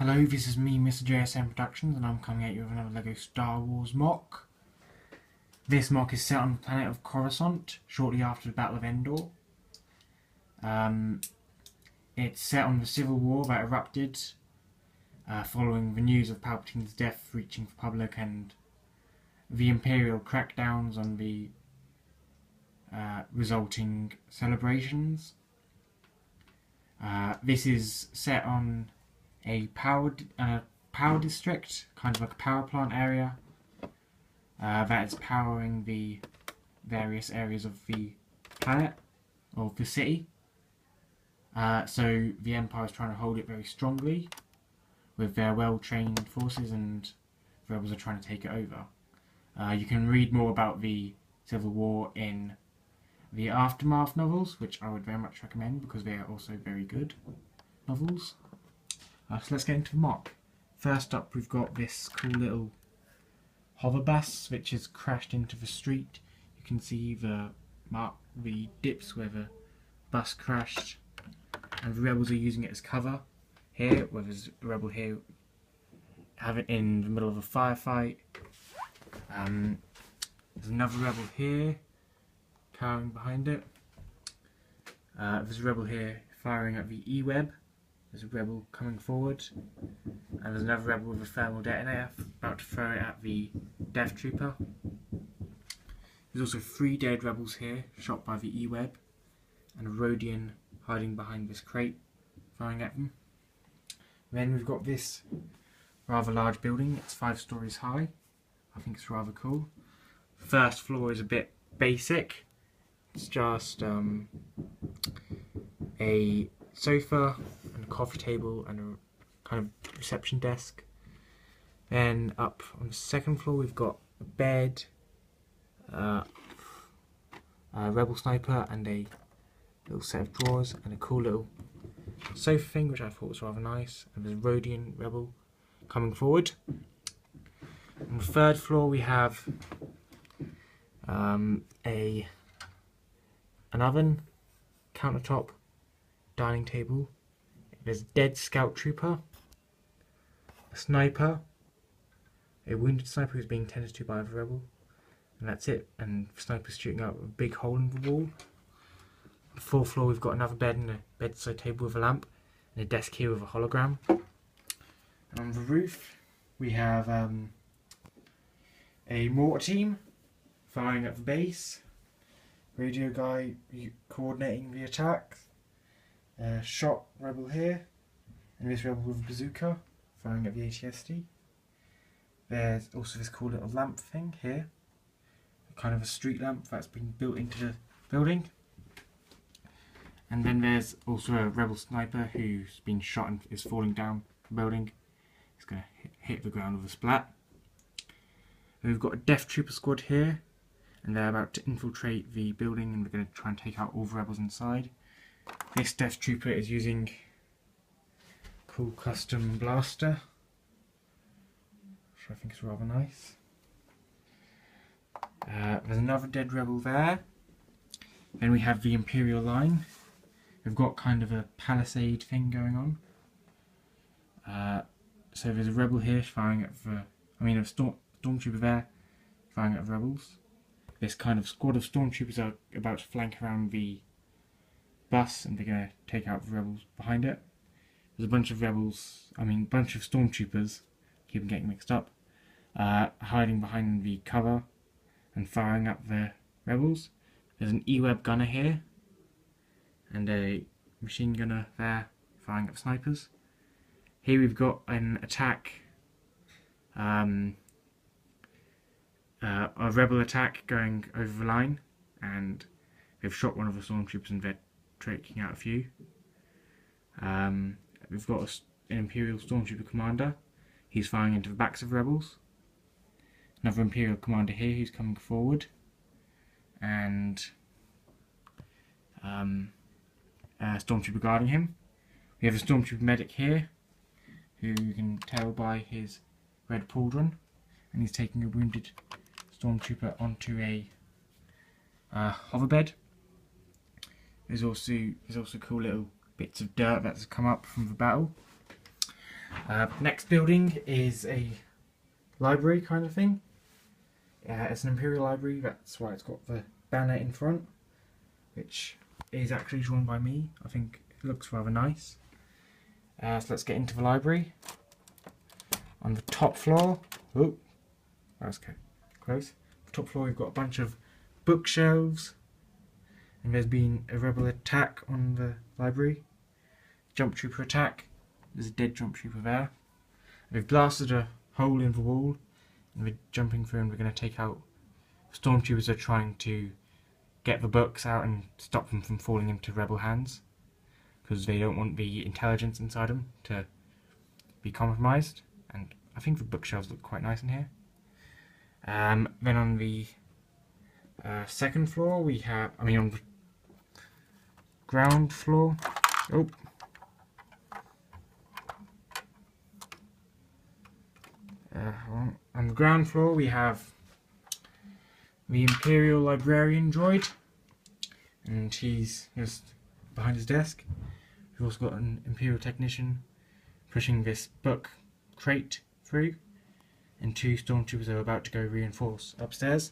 Hello, this is me, Mr. JSM Productions, and I'm coming at you with another LEGO Star Wars mock. This mock is set on the planet of Coruscant, shortly after the Battle of Endor. It's set on the civil war that erupted, following the news of Palpatine's death reaching the public and the Imperial crackdowns on the resulting celebrations. This is set on a power district, kind of like a power plant area, that is powering the various areas of the planet, or the city. So the Empire is trying to hold it very strongly with their well-trained forces, and the rebels are trying to take it over. You can read more about the Civil War in the Aftermath novels, which I would very much recommend because they are also very good novels. So let's get into the mock. First up, we've got this cool little hover bus which has crashed into the street. You can see the dips where the bus crashed, and the rebels are using it as cover here, where there's a rebel here, have it in the middle of a firefight. There's another rebel here cowering behind it. There's a rebel here firing at the E-web. There's a rebel coming forward, and there's another rebel with a thermal detonator about to throw it at the Death Trooper. There's also 3 dead rebels here, shot by the E-web, and a Rodian hiding behind this crate, firing at them. Then we've got this rather large building. It's 5 stories high. I think it's rather cool. The first floor is a bit basic. It's just a sofa and a coffee table and a kind of reception desk. Then up on the second floor we've got a bed, a rebel sniper, and a little set of drawers, and a cool little sofa thing which I thought was rather nice. And there's a Rodian rebel coming forward. On the third floor we have an oven, countertop, dining table. There's a dead scout trooper, a sniper, a wounded sniper who's being tended to by a rebel, and that's it. And the sniper's shooting out a big hole in the wall. On the fourth floor we've got another bed and a bedside table with a lamp, and a desk here with a hologram. And on the roof we have a mortar team firing at the base, radio guy coordinating the attack, shot rebel here, and this rebel with a bazooka firing at the ATSD. There's also this cool little lamp thing here, kind of a street lamp that's been built into the building. And then there's also a rebel sniper who's been shot and is falling down the building. He's going to hit the ground with a splat. And we've got a Death Trooper squad here, and they're about to infiltrate the building, and they're going to try and take out all the rebels inside. This Death Trooper is using a cool custom blaster, which I think is rather nice. There's another dead rebel there. Then we have the Imperial line. We've got kind of a palisade thing going on. So there's a rebel here firing at a stormtrooper there firing at the rebels. This kind of squad of stormtroopers are about to flank around the bus, and they're going to take out the rebels behind it. There's a bunch of bunch of stormtroopers, keep them getting mixed up, hiding behind the cover and firing at the rebels. There's an E-web gunner here, and a machine gunner there firing at the snipers. Here we've got an attack, a rebel attack going over the line, and they've shot one of the stormtroopers and they're taking out a few. We've got an Imperial stormtrooper commander. He's firing into the backs of rebels. Another Imperial commander here who's coming forward, and a stormtrooper guarding him. We have a stormtrooper medic here, who you can tell by his red pauldron, and he's taking a wounded stormtrooper onto a hoverbed. There's also cool little bits of dirt that's come up from the battle. Next building is a library kind of thing. It's an Imperial library, that's why it's got the banner in front, which is actually drawn by me. I think it looks rather nice. So let's get into the library. On the top floor, oh, that's close. The top floor we've got a bunch of bookshelves, and there's been a rebel attack on the library. Jump trooper attack. There's a dead jump trooper there. We've blasted a hole in the wall, and we're jumping through, and we're going to take out stormtroopers are trying to get the books out and stop them from falling into rebel hands, because they don't want the intelligence inside them to be compromised. And I think the bookshelves look quite nice in here. Then on the second floor we have, on the ground floor, on the ground floor we have the Imperial Librarian droid, and he's just behind his desk. We've also got an Imperial Technician pushing this book crate through, and 2 stormtroopers are about to go reinforce upstairs.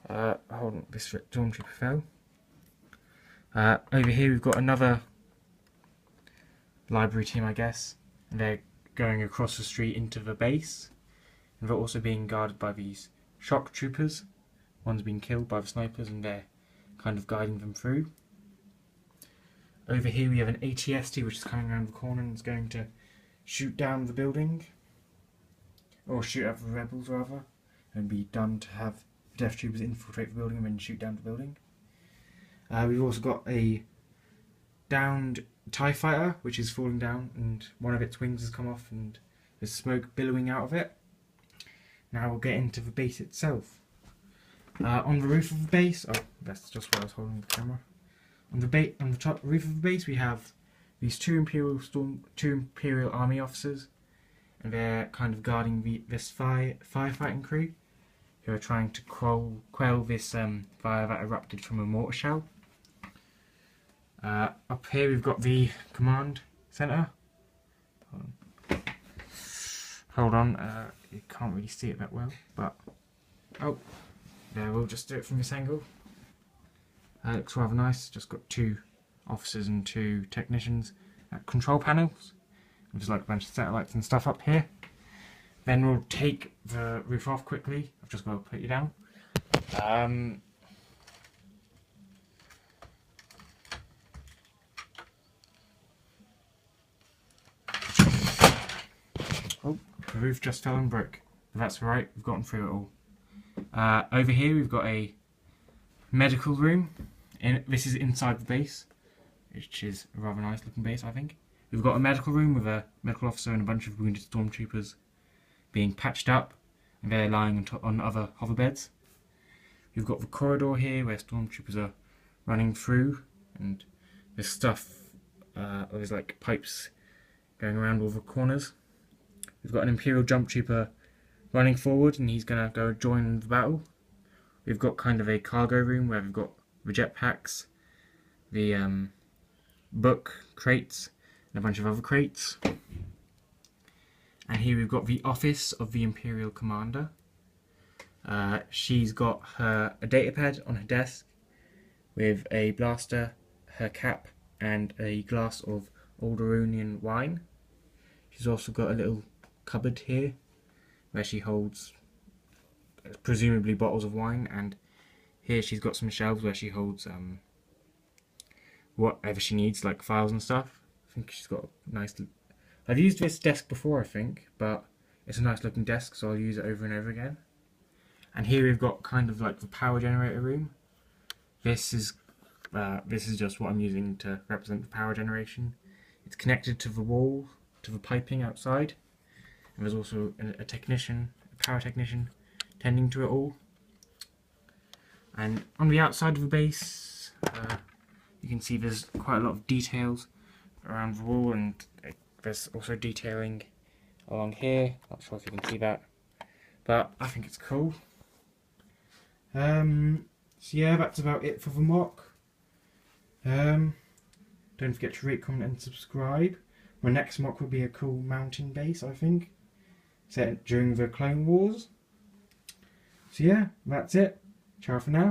Hold on, this stormtrooper fell. Over here we've got another library team, I guess, and they're going across the street into the base, and they're also being guarded by these shock troopers. One's been killed by the snipers, and they're kind of guiding them through. Over here we have an AT-ST which is coming around the corner and is going to shoot down the building, or shoot at the rebels rather, and be done to have Death Troopers infiltrate the building and then shoot down the building. We've also got a downed TIE fighter which is falling down, and one of its wings has come off and there's smoke billowing out of it. Now we'll get into the base itself. On the roof of the base, oh, that's just where I was holding the camera. On the top roof of the base we have these two Imperial Army officers, and they're kind of guarding this firefighting crew who are trying to quell this fire that erupted from a mortar shell. Up here we've got the command center. Hold on, you can't really see it that well, but oh, there, we'll just do it from this angle. Looks rather nice. Just got 2 officers and 2 technicians at control panels. There's like a bunch of satellites and stuff up here. Then we'll take the roof off quickly. I've just got to put you down. Oh, the roof just fell and broke. But that's alright, we've gotten through it all. Over here we've got a medical room. This is inside the base, which is a rather nice looking base, I think. We've got a medical room with a medical officer and a bunch of wounded stormtroopers being patched up, and they're lying on other hover beds. We've got the corridor here where stormtroopers are running through, and there's stuff, there's like pipes going around all the corners. We've got an Imperial jump trooper running forward, and he's going to go join the battle. We've got kind of a cargo room where we've got the jetpacks, the book crates, and a bunch of other crates. And here we've got the office of the Imperial Commander. She's got a datapad on her desk with a blaster, her cap, and a glass of Alderonian wine. She's also got a little cupboard here where she holds presumably bottles of wine, and here she's got some shelves where she holds whatever she needs, like files and stuff. I think she's got a nice... I've used this desk before, I think, but it's a nice looking desk, so I'll use it over and over again. And here we've got kind of like the power generator room. This is just what I'm using to represent the power generation. It's connected to the wall, to the piping outside, and there's also a power technician, tending to it all. And on the outside of the base, you can see there's quite a lot of details around the wall, and there's also detailing along here. Not sure if you can see that, but I think it's cool. So yeah, that's about it for the mock. Don't forget to rate, comment and subscribe. My next mock would be a cool mountain base, I think, set during the Clone Wars. So yeah, that's it. Ciao for now.